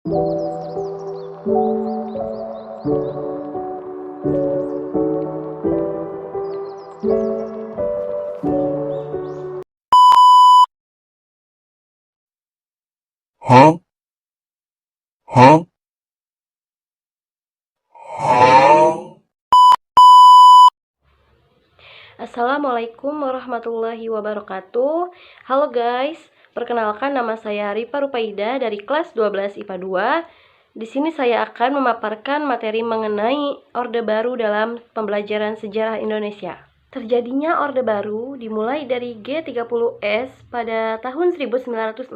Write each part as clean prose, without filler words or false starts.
Huh? Huh? Huh? Assalamualaikum warahmatullahi wabarakatuh. Halo guys, perkenalkan nama saya Ripa Rupaida dari kelas 12 IPA 2. Di sini saya akan memaparkan materi mengenai Orde Baru dalam pembelajaran sejarah Indonesia. Terjadinya Orde Baru dimulai dari G30S pada tahun 1965,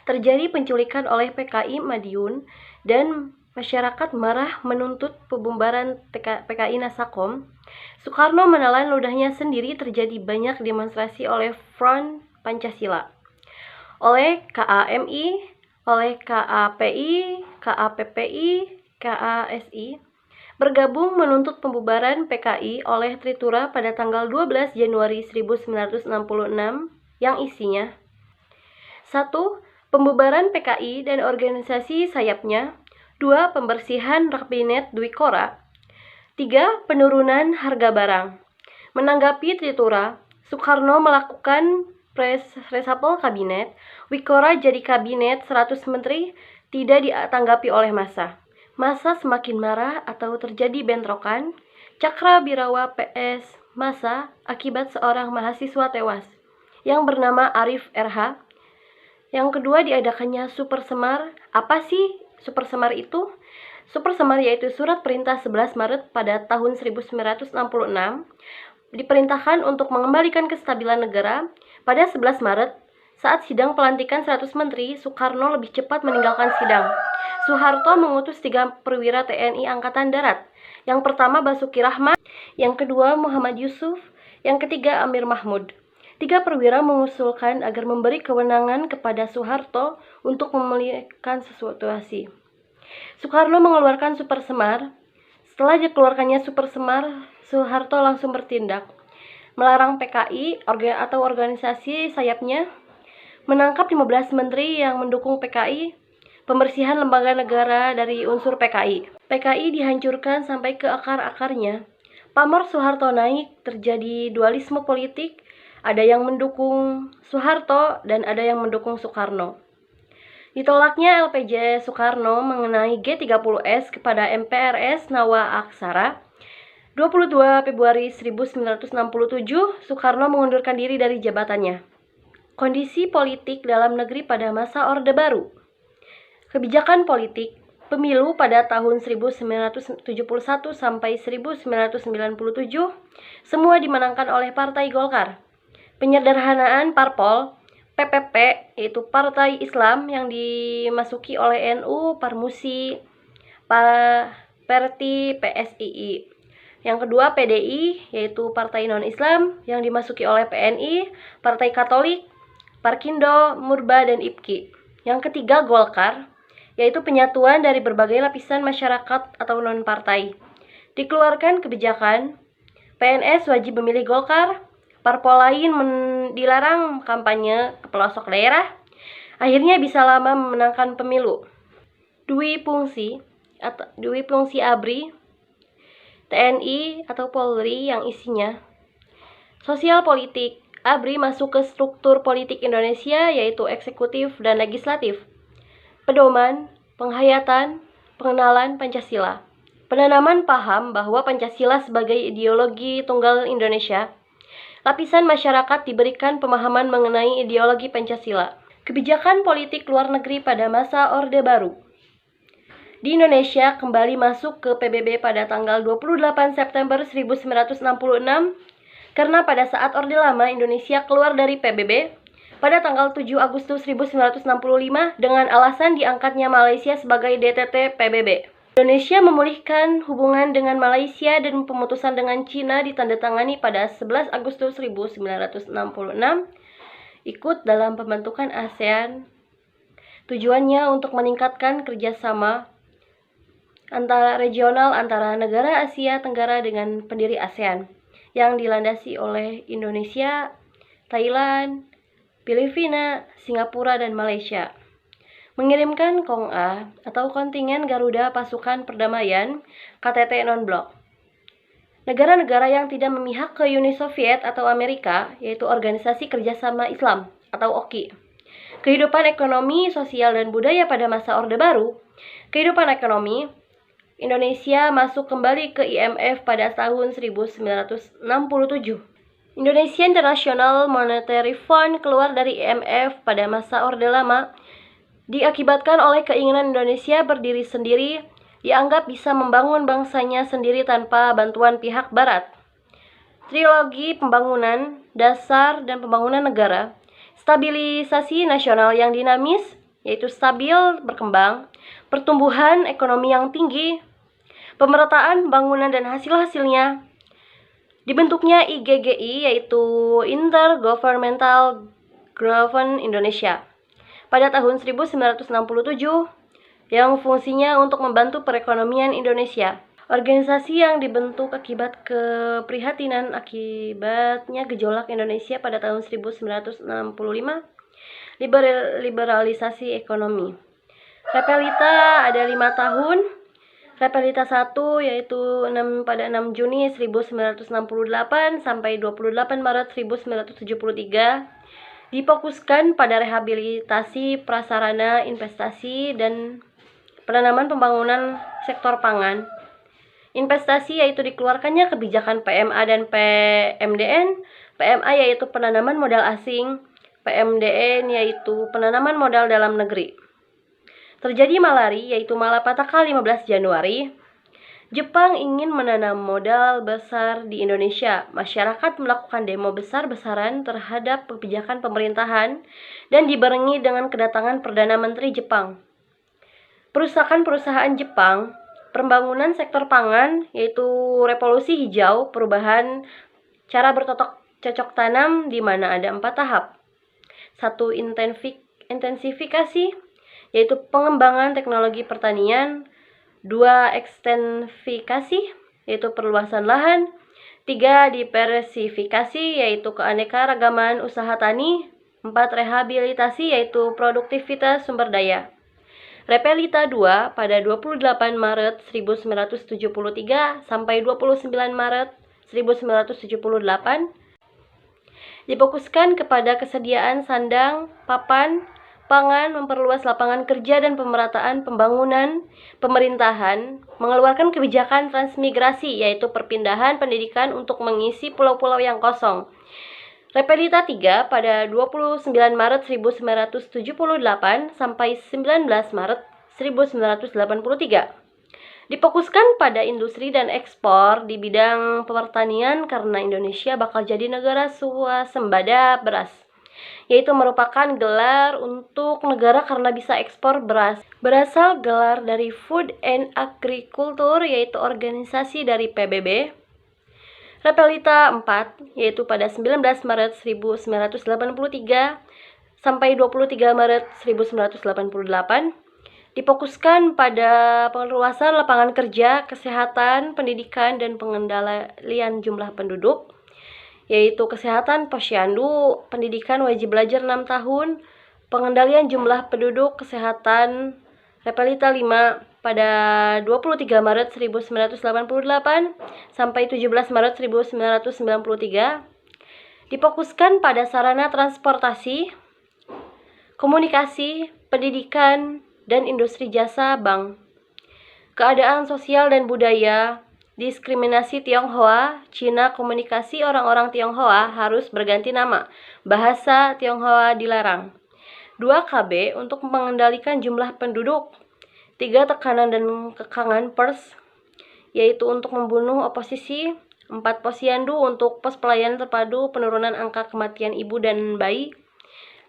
terjadi penculikan oleh PKI Madiun dan masyarakat marah menuntut pembubaran PKI Nasakom. Soekarno menelan ludahnya sendiri, terjadi banyak demonstrasi oleh Front Pancasila, oleh KAMI, oleh KAPI, KAPPI, KASI, bergabung menuntut pembubaran PKI oleh Tritura pada tanggal 12 Januari 1966 yang isinya 1. Pembubaran PKI dan organisasi sayapnya. 2. Pembersihan Kabinet Dwi Kora. 3. Penurunan harga barang. Menanggapi Tritura, Soekarno melakukan reshuffle kabinet. Wikora jadi kabinet 100 menteri, tidak ditanggapi oleh massa. Massa semakin marah atau terjadi bentrokan. Cakra Birawa PS massa akibat seorang mahasiswa tewas yang bernama Arif RH. Yang kedua, diadakannya Super Semar. Apa sih Super Semar itu? Super Semar yaitu surat perintah 11 Maret pada tahun 1966 diperintahkan untuk mengembalikan kestabilan negara. Pada 11 Maret, saat sidang pelantikan 100 menteri, Soekarno lebih cepat meninggalkan sidang. Soeharto mengutus 3 perwira TNI Angkatan Darat. Yang pertama Basuki Rahmat, yang kedua Muhammad Yusuf, yang ketiga Amir Mahmud. 3 perwira mengusulkan agar memberi kewenangan kepada Soeharto untuk memulihkan situasi. Soekarno mengeluarkan Super Semar. Setelah dikeluarkannya Super Semar, Soeharto langsung bertindak, melarang PKI atau organisasi sayapnya, menangkap 15 menteri yang mendukung PKI, pembersihan lembaga negara dari unsur PKI. PKI dihancurkan sampai ke akar-akarnya. Pamor Soeharto naik, terjadi dualisme politik, ada yang mendukung Soeharto dan ada yang mendukung Soekarno. Ditolaknya LPJ Soekarno mengenai G30S kepada MPRS Nawa Aksara. 22 Februari 1967, Soekarno mengundurkan diri dari jabatannya. Kondisi politik dalam negeri pada masa Orde Baru. Kebijakan politik pemilu pada tahun 1971 sampai 1997 semua dimenangkan oleh Partai Golkar. Penyederhanaan parpol PPP, yaitu Partai Islam yang dimasuki oleh NU, Parmusi, Perti, PSII. Yang kedua PDI, yaitu Partai Non-Islam yang dimasuki oleh PNI, Partai Katolik, Parkindo, Murba, dan IPKI. Yang ketiga Golkar, yaitu penyatuan dari berbagai lapisan masyarakat atau non-partai. Dikeluarkan kebijakan PNS wajib memilih Golkar, parpol lain dilarang kampanye ke pelosok daerah. Akhirnya bisa lama memenangkan pemilu. Dwi fungsi ABRI, TNI atau Polri yang isinya sosial politik. ABRI masuk ke struktur politik Indonesia, yaitu eksekutif dan legislatif. Pedoman, penghayatan, pengenalan Pancasila. Penanaman paham bahwa Pancasila sebagai ideologi tunggal Indonesia. Lapisan masyarakat diberikan pemahaman mengenai ideologi Pancasila. Kebijakan politik luar negeri pada masa Orde Baru. Di Indonesia kembali masuk ke PBB pada tanggal 28 September 1966 karena pada saat Orde Lama Indonesia keluar dari PBB pada tanggal 7 Agustus 1965 dengan alasan diangkatnya Malaysia sebagai DTT PBB. Indonesia memulihkan hubungan dengan Malaysia dan pemutusan dengan Cina ditandatangani pada 11 Agustus 1966. Ikut dalam pembentukan ASEAN. Tujuannya untuk meningkatkan kerjasama antara regional antara negara Asia Tenggara dengan pendiri ASEAN yang dilandasi oleh Indonesia, Thailand, Filipina, Singapura, dan Malaysia. mengirimkan KONG-A atau Kontingen Garuda Pasukan Perdamaian KTT non-blok. Negara-negara yang tidak memihak ke Uni Soviet atau Amerika, yaitu Organisasi Kerjasama Islam atau OKI. Kehidupan ekonomi, sosial, dan budaya pada masa Orde Baru. Kehidupan ekonomi, Indonesia masuk kembali ke IMF pada tahun 1967. Indonesia International Monetary Fund keluar dari IMF pada masa Orde Lama diakibatkan oleh keinginan Indonesia berdiri sendiri, dianggap bisa membangun bangsanya sendiri tanpa bantuan pihak Barat. Trilogi pembangunan, dasar, dan pembangunan negara. Stabilisasi nasional yang dinamis, yaitu stabil berkembang, pertumbuhan ekonomi yang tinggi, pemerataan pembangunan dan hasil-hasilnya, dibentuknya IGGI, yaitu Intergovernmental Government Indonesia, pada tahun 1967, yang fungsinya untuk membantu perekonomian Indonesia. Organisasi yang dibentuk akibat keprihatinan akibatnya gejolak Indonesia pada tahun 1965, liberalisasi ekonomi. Repelita ada 5 tahun. Repelita 1 yaitu pada 6 Juni 1968 sampai 28 Maret 1973, difokuskan pada rehabilitasi prasarana, investasi, dan penanaman pembangunan sektor pangan. Investasi yaitu dikeluarkannya kebijakan PMA dan PMDN. PMA yaitu penanaman modal asing, PMDN yaitu penanaman modal dalam negeri. Terjadi malari yaitu malapetaka 15 Januari. Jepang ingin menanam modal besar di Indonesia. Masyarakat melakukan demo besar-besaran terhadap kebijakan pemerintahan dan dibarengi dengan kedatangan Perdana Menteri Jepang. Perusahaan Jepang, pembangunan sektor pangan yaitu revolusi hijau, perubahan cara bercocok tanam di mana ada 4 tahap. 1. Intensifikasi yaitu pengembangan teknologi pertanian. 2. Ekstensifikasi yaitu perluasan lahan. 3. Diversifikasi yaitu keanekaragaman usaha tani. 4. Rehabilitasi yaitu produktivitas sumber daya. Repelita 2 pada 28 Maret 1973 sampai 29 Maret 1978 difokuskan kepada kesediaan sandang, papan, pangan, memperluas lapangan kerja dan pemerataan pembangunan pemerintahan, mengeluarkan kebijakan transmigrasi yaitu perpindahan pendidikan untuk mengisi pulau-pulau yang kosong. Repelita 3 pada 29 Maret 1978 sampai 19 Maret 1983. Difokuskan pada industri dan ekspor di bidang pertanian karena Indonesia bakal jadi negara swasembada beras, yaitu merupakan gelar untuk negara karena bisa ekspor beras. Berasal gelar dari Food and Agriculture yaitu organisasi dari PBB. Repelita 4 yaitu pada 19 Maret 1983 sampai 23 Maret 1988 difokuskan pada perluasan lapangan kerja, kesehatan, pendidikan, dan pengendalian jumlah penduduk, yaitu kesehatan posyandu, pendidikan wajib belajar 6 tahun, pengendalian jumlah penduduk, kesehatan. Repelita 5 pada 23 Maret 1988 sampai 17 Maret 1993 difokuskan pada sarana transportasi, komunikasi, pendidikan, dan industri jasa bank. Keadaan sosial dan budaya, diskriminasi Tionghoa, Cina, komunikasi orang-orang Tionghoa harus berganti nama, bahasa Tionghoa dilarang. 2. KB untuk mengendalikan jumlah penduduk. 3. Tekanan dan kekangan pers, yaitu untuk membunuh oposisi. 4. Posyandu untuk pos pelayanan terpadu penurunan angka kematian ibu dan bayi.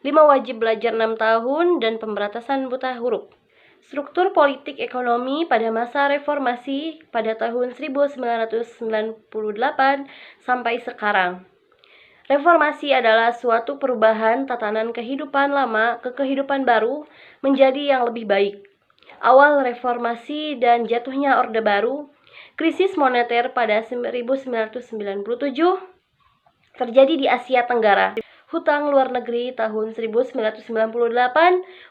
5. Wajib belajar 6 tahun dan pemberantasan buta huruf. Struktur politik ekonomi pada masa reformasi pada tahun 1998 sampai sekarang. Reformasi adalah suatu perubahan tatanan kehidupan lama ke kehidupan baru menjadi yang lebih baik. Awal reformasi dan jatuhnya Orde Baru, krisis moneter pada 1997 terjadi di Asia Tenggara. Hutang luar negeri tahun 1998,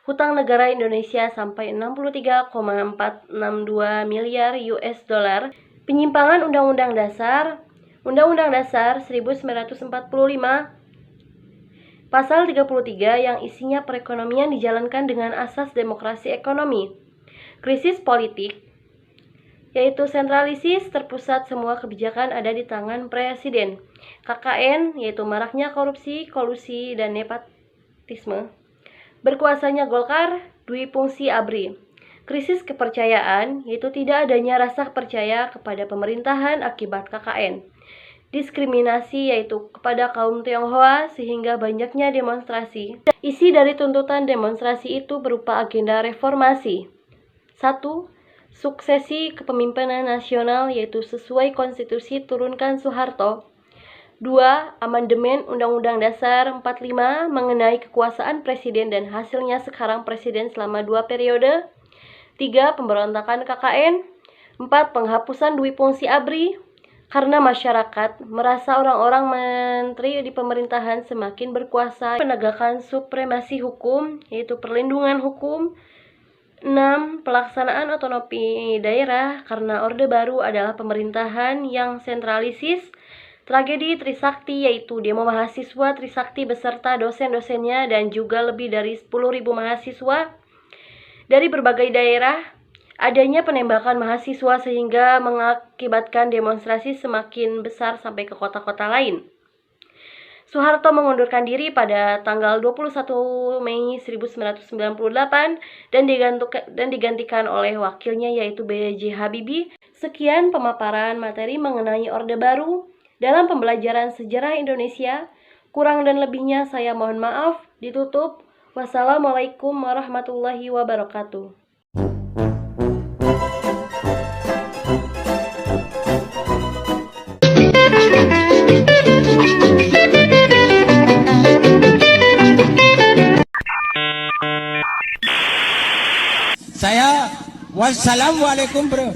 hutang negara Indonesia sampai 63,462 miliar US dollar. Penyimpangan Undang-Undang Dasar 1945, Pasal 33 yang isinya perekonomian dijalankan dengan asas demokrasi ekonomi. Krisis politik, yaitu sentralisis terpusat semua kebijakan ada di tangan presiden. KKN, yaitu maraknya korupsi, kolusi, dan nepotisme. Berkuasanya Golkar, Dwi Fungsi ABRI. Krisis kepercayaan, yaitu tidak adanya rasa percaya kepada pemerintahan akibat KKN. Diskriminasi, yaitu kepada kaum Tionghoa sehingga banyaknya demonstrasi. Isi dari tuntutan demonstrasi itu berupa agenda reformasi. 1. Suksesi kepemimpinan nasional, yaitu sesuai konstitusi turunkan Soeharto. 2. Amandemen Undang-Undang Dasar 45 mengenai kekuasaan presiden dan hasilnya sekarang presiden selama 2 periode. 3. Pemberontakan KKN. 4. Penghapusan Dwi Fungsi ABRI karena masyarakat merasa orang-orang menteri di pemerintahan semakin berkuasa. Penegakan supremasi hukum, yaitu perlindungan hukum. 6. Pelaksanaan otonomi daerah karena Orde Baru adalah pemerintahan yang sentralisis. Tragedi Trisakti, yaitu demo mahasiswa Trisakti beserta dosen-dosennya dan juga lebih dari 10.000 mahasiswa dari berbagai daerah. Adanya penembakan mahasiswa sehingga mengakibatkan demonstrasi semakin besar sampai ke kota-kota lain. Soeharto mengundurkan diri pada tanggal 21 Mei 1998 dan digantikan oleh wakilnya yaitu B.J. Habibie. Sekian pemaparan materi mengenai Orde Baru dalam pembelajaran sejarah Indonesia. Kurang dan lebihnya saya mohon maaf. Ditutup. Wassalamualaikum warahmatullahi wabarakatuh. Saya wassalamualaikum bro.